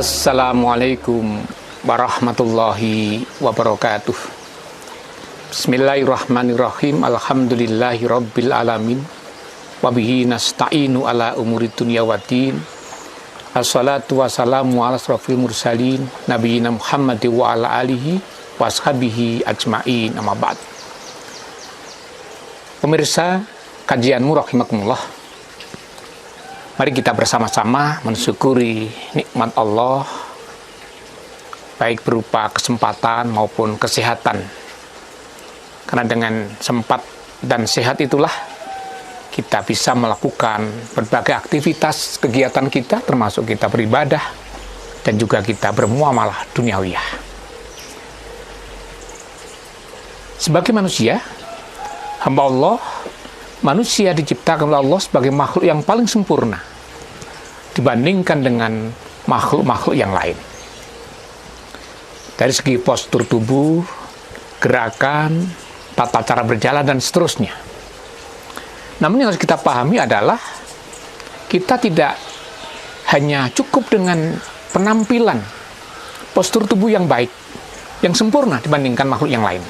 Assalamualaikum warahmatullahi wabarakatuh. Bismillahirrahmanirrahim. Alhamdulillahi rabbil alamin. Wabihi nasta'inu ala umuri dunya waddin. Assalatu wassalamu ala asrafil mursalin nabiyina Muhammad wa ala alihi wa ashabihi ajma'in, amma ba'd. Pemirsa kajianmu rahimakumullah, mari kita bersama-sama mensyukuri nikmat Allah, baik berupa kesempatan maupun kesehatan. Karena dengan sempat dan sehat itulah kita bisa melakukan berbagai aktivitas kegiatan kita, termasuk kita beribadah dan juga kita bermuamalah duniawiyah. Sebagai manusia, hamba Allah, manusia diciptakan oleh Allah sebagai makhluk yang paling sempurna dibandingkan dengan makhluk-makhluk yang lain. Dari segi postur tubuh, gerakan, tata cara berjalan, dan seterusnya. Namun yang harus kita pahami adalah kita tidak hanya cukup dengan penampilan, postur tubuh yang baik, yang sempurna dibandingkan makhluk yang lain.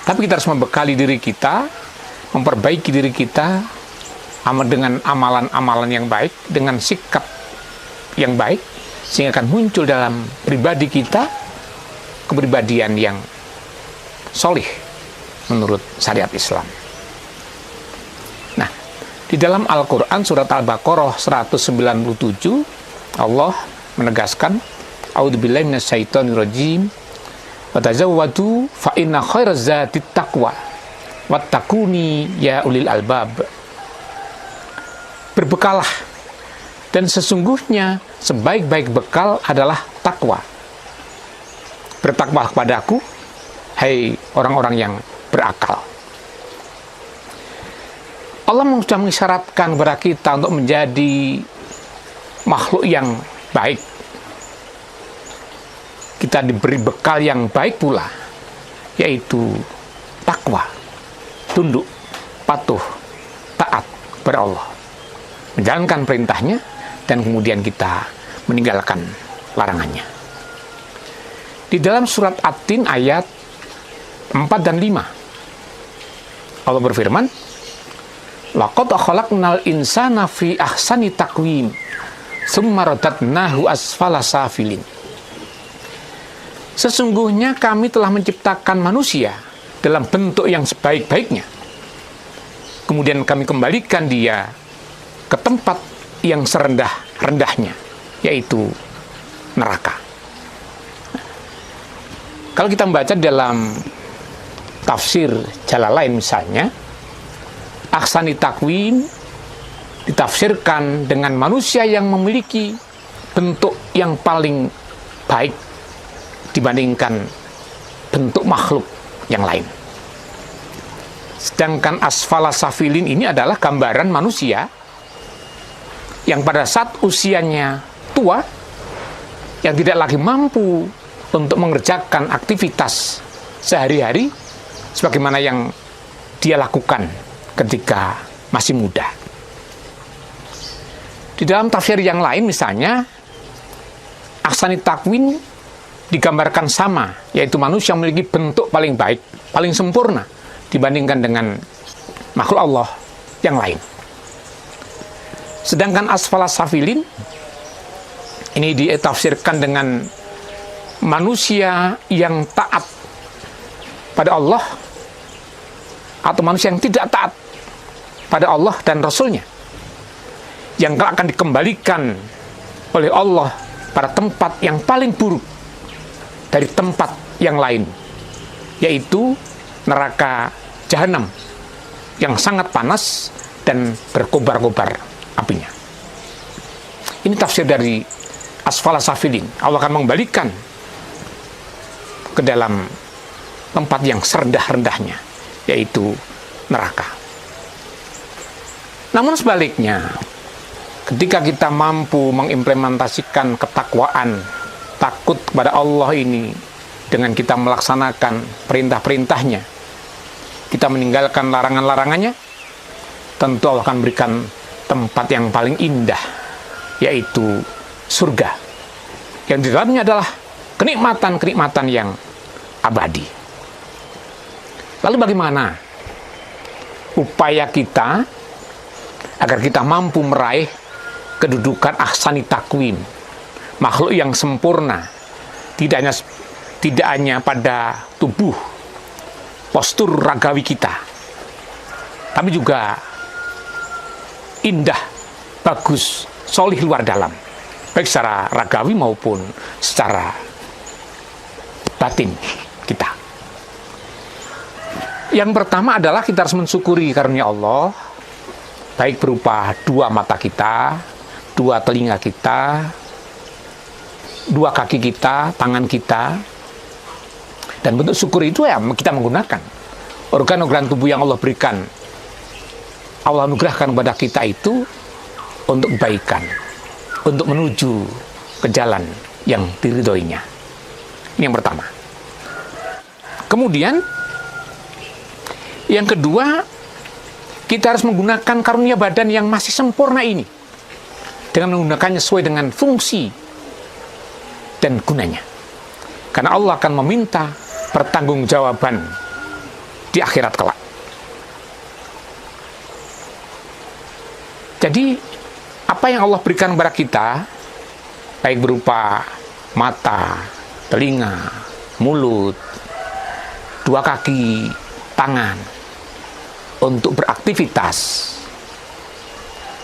Tapi kita harus membekali diri kita, memperbaiki diri kita dengan amalan-amalan yang baik, dengan sikap yang baik, sehingga akan muncul dalam pribadi kita kepribadian yang solih menurut syariat Islam. Nah, di dalam Al-Quran surat Al-Baqarah 197 Allah menegaskan, A'udzubillahi minasyaitonirrajim, wa tazawwadu fa inna khairaz zati taqwa wattaquni ya ulil albab. Berbekalah, dan sesungguhnya sebaik-baik bekal adalah takwa. Bertakwa kepadaku, hai orang-orang yang berakal. Allah sudah mengisyaratkan kepada kita untuk menjadi makhluk yang baik. Kita diberi bekal yang baik pula, yaitu takwa, tunduk, patuh, taat kepada Allah, menjalankan perintahnya, dan kemudian kita meninggalkan larangannya. Di dalam surat At-Tin ayat 4 dan 5, Allah berfirman, laqad khalaqnal insana fi ahsani taqwim tsumma radadnahu asfala safilin. Sesungguhnya kami telah menciptakan manusia dalam bentuk yang sebaik-baiknya, kemudian kami kembalikan dia ke tempat yang serendah-rendahnya, yaitu neraka. Kalau kita membaca dalam tafsir Jalalain misalnya, ahsani takwim ditafsirkan dengan manusia yang memiliki bentuk yang paling baik dibandingkan bentuk makhluk yang lain. Sedangkan asfala safilin ini adalah gambaran manusia yang pada saat usianya tua, yang tidak lagi mampu untuk mengerjakan aktivitas sehari-hari sebagaimana yang dia lakukan ketika masih muda. Di dalam tafsir yang lain misalnya, ahsani takwin digambarkan sama, yaitu manusia yang memiliki bentuk paling baik, paling sempurna dibandingkan dengan makhluk Allah yang lain. Sedangkan asfala safilin ini ditafsirkan dengan manusia yang taat pada Allah atau manusia yang tidak taat pada Allah dan Rasulnya, yang akan dikembalikan oleh Allah pada tempat yang paling buruk dari tempat yang lain, yaitu neraka jahanam yang sangat panas dan berkobar-kobar apinya. Ini tafsir dari asfala safilin. Allah akan mengembalikan ke dalam tempat yang serendah-rendahnya, yaitu neraka. Namun sebaliknya, ketika kita mampu mengimplementasikan ketakwaan, takut kepada Allah ini dengan kita melaksanakan perintah-perintahnya, kita meninggalkan larangan-larangannya, tentu Allah akan berikan tempat yang paling indah, yaitu surga, yang di dalamnya adalah kenikmatan-kenikmatan yang abadi. Lalu bagaimana upaya kita agar kita mampu meraih kedudukan ahsani takwim, makhluk yang sempurna, tidak hanya pada tubuh, postur ragawi kita, tapi juga indah, bagus, solih luar dalam, baik secara ragawi maupun secara batin kita. Yang pertama adalah kita harus mensyukuri karunia Allah, baik berupa dua mata kita, dua telinga kita, dua kaki kita, tangan kita. Dan bentuk syukur itu ya kita menggunakan organ-organ tubuh yang Allah berikan, Allah anugerahkan kepada kita itu untuk kebaikan, untuk menuju ke jalan yang diridhoinya. Ini yang pertama. Kemudian yang kedua, kita harus menggunakan karunia badan yang masih sempurna ini dengan menggunakannya sesuai dengan fungsi dan gunanya. Karena Allah akan meminta pertanggungjawaban di akhirat kelak. Jadi, apa yang Allah berikan kepada kita, baik berupa mata, telinga, mulut, dua kaki, tangan, untuk beraktivitas,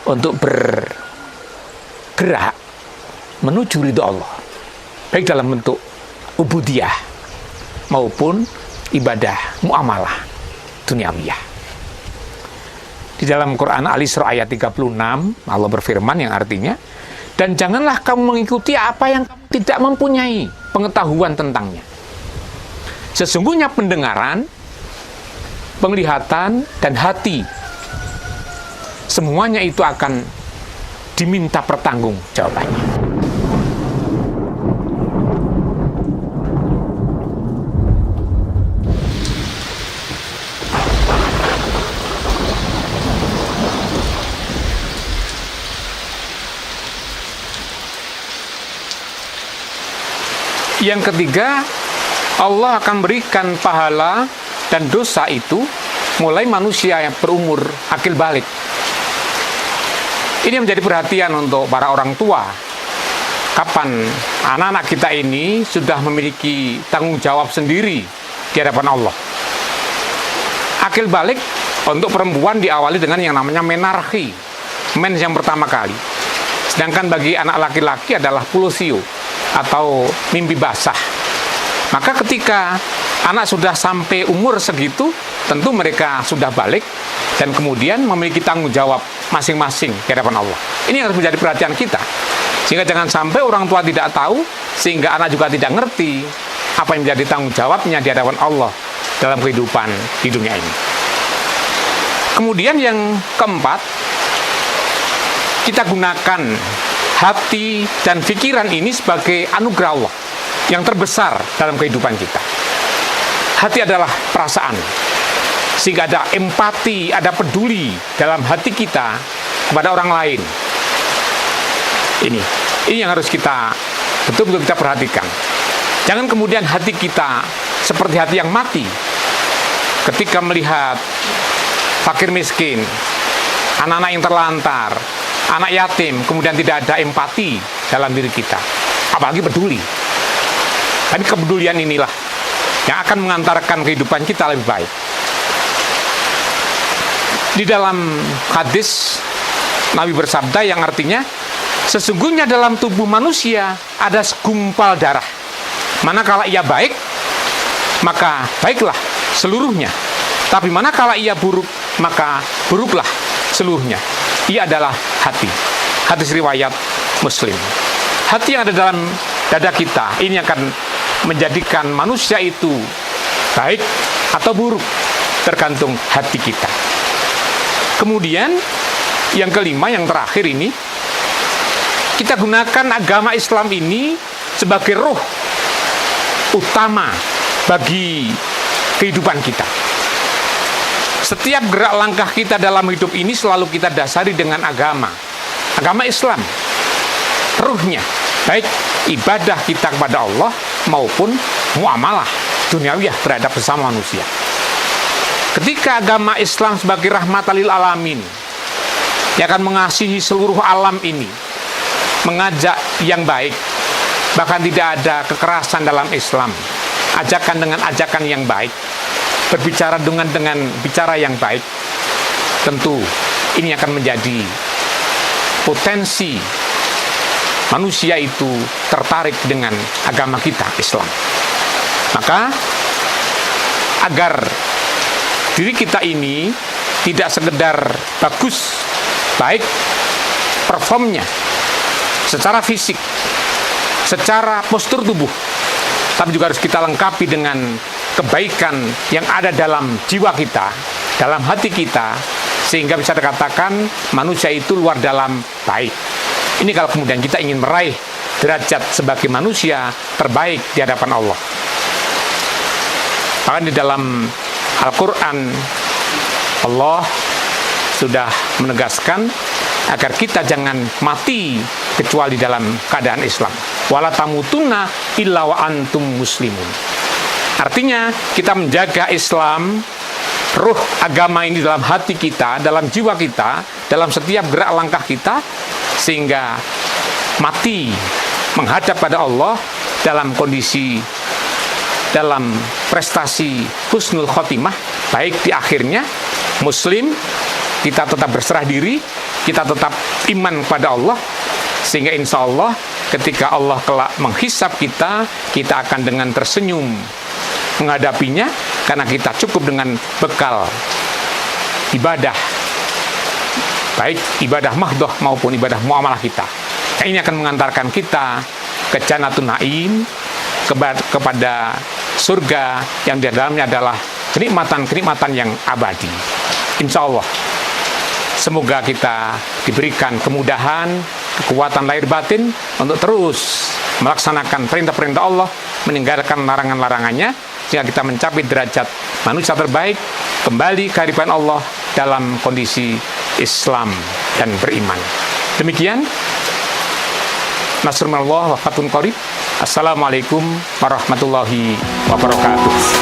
untuk bergerak menuju ridho Allah, baik dalam bentuk ubudiyah maupun ibadah muamalah duniawiyah. Di dalam Quran Al-Isra ayat 36, Allah berfirman yang artinya, dan janganlah kamu mengikuti apa yang kamu tidak mempunyai pengetahuan tentangnya. Sesungguhnya pendengaran, penglihatan, dan hati, semuanya itu akan diminta pertanggungjawabannya. Yang ketiga, Allah akan berikan pahala dan dosa itu mulai manusia yang berumur akil balik. Ini menjadi perhatian untuk para orang tua. Kapan anak-anak kita ini sudah memiliki tanggung jawab sendiri di hadapan Allah. Akil balik untuk perempuan diawali dengan yang namanya menarche, mens yang pertama kali. Sedangkan bagi anak laki-laki adalah pulsio atau mimpi basah. Maka ketika anak sudah sampai umur segitu, tentu mereka sudah balik dan kemudian memiliki tanggung jawab masing-masing di hadapan Allah. Ini yang harus menjadi perhatian kita. Sehingga jangan sampai orang tua tidak tahu, sehingga anak juga tidak ngerti apa yang menjadi tanggung jawabnya di hadapan Allah dalam kehidupan di dunia ini. Kemudian yang keempat, kita gunakan hati dan pikiran ini sebagai anugerah Allah yang terbesar dalam kehidupan kita. Hati adalah perasaan, sehingga ada empati, ada peduli dalam hati kita kepada orang lain. Ini yang harus kita betul-betul kita perhatikan. Jangan kemudian hati kita seperti hati yang mati ketika melihat fakir miskin, anak-anak yang terlantar, anak yatim, kemudian tidak ada empati dalam diri kita, apalagi peduli. Dan kepedulian inilah yang akan mengantarkan kehidupan kita lebih baik. Di dalam hadis, Nabi bersabda yang artinya, sesungguhnya dalam tubuh manusia ada segumpal darah. Manakala ia baik, maka baiklah seluruhnya. Tapi manakala ia buruk, maka buruklah seluruhnya. Ia adalah hati. Hadis riwayat Muslim. Hati yang ada dalam dada kita, ini akan menjadikan manusia itu baik atau buruk, tergantung hati kita. Kemudian yang kelima, yang terakhir ini, kita gunakan agama Islam ini sebagai roh utama bagi kehidupan kita. Setiap gerak langkah kita dalam hidup ini selalu kita dasari dengan agama Islam, ruhnya. baik ibadah kita kepada Allah maupun muamalah duniawiyah terhadap sesama manusia. Ketika agama Islam sebagai rahmatan lil alamin yang akan mengasihi seluruh alam ini, mengajak yang baik, bahkan tidak ada kekerasan dalam Islam, ajakan dengan ajakan yang baik, berbicara dengan bicara yang baik, tentu ini akan menjadi potensi manusia itu tertarik dengan agama kita Islam. Maka agar diri kita ini tidak sekedar bagus, baik performnya secara fisik, secara postur tubuh, tapi juga harus kita lengkapi dengan kebaikan yang ada dalam jiwa kita, dalam hati kita, sehingga bisa dikatakan manusia itu luar dalam baik. Ini kalau kemudian kita ingin meraih derajat sebagai manusia terbaik di hadapan Allah. Bahkan di dalam Al-Quran, Allah sudah menegaskan agar kita jangan mati kecuali dalam keadaan Islam. Wala tamutunna illa wa antum muslimun. Artinya kita menjaga Islam, ruh agama ini dalam hati kita, dalam jiwa kita, dalam setiap gerak langkah kita, sehingga mati menghadap pada Allah dalam kondisi, dalam prestasi husnul khotimah, baik di akhirnya muslim, kita tetap berserah diri, kita tetap iman pada Allah, sehingga insya Allah ketika Allah kelak menghisap kita, kita akan dengan tersenyum menghadapinya, karena kita cukup dengan bekal ibadah, baik ibadah mahdoh maupun ibadah muamalah kita. Ini akan mengantarkan kita ke Jannatun Naim, kepada surga yang di dalamnya adalah kenikmatan-kenikmatan yang abadi. Insya Allah, semoga kita diberikan kemudahan, kekuatan lahir batin untuk terus melaksanakan perintah-perintah Allah, meninggalkan larangan-larangannya, sehingga kita mencapai derajat manusia terbaik, kembali kehadiran Allah dalam kondisi Islam dan beriman. Demikian, Nasrullah wa fatun qarib. Assalamualaikum warahmatullahi wabarakatuh.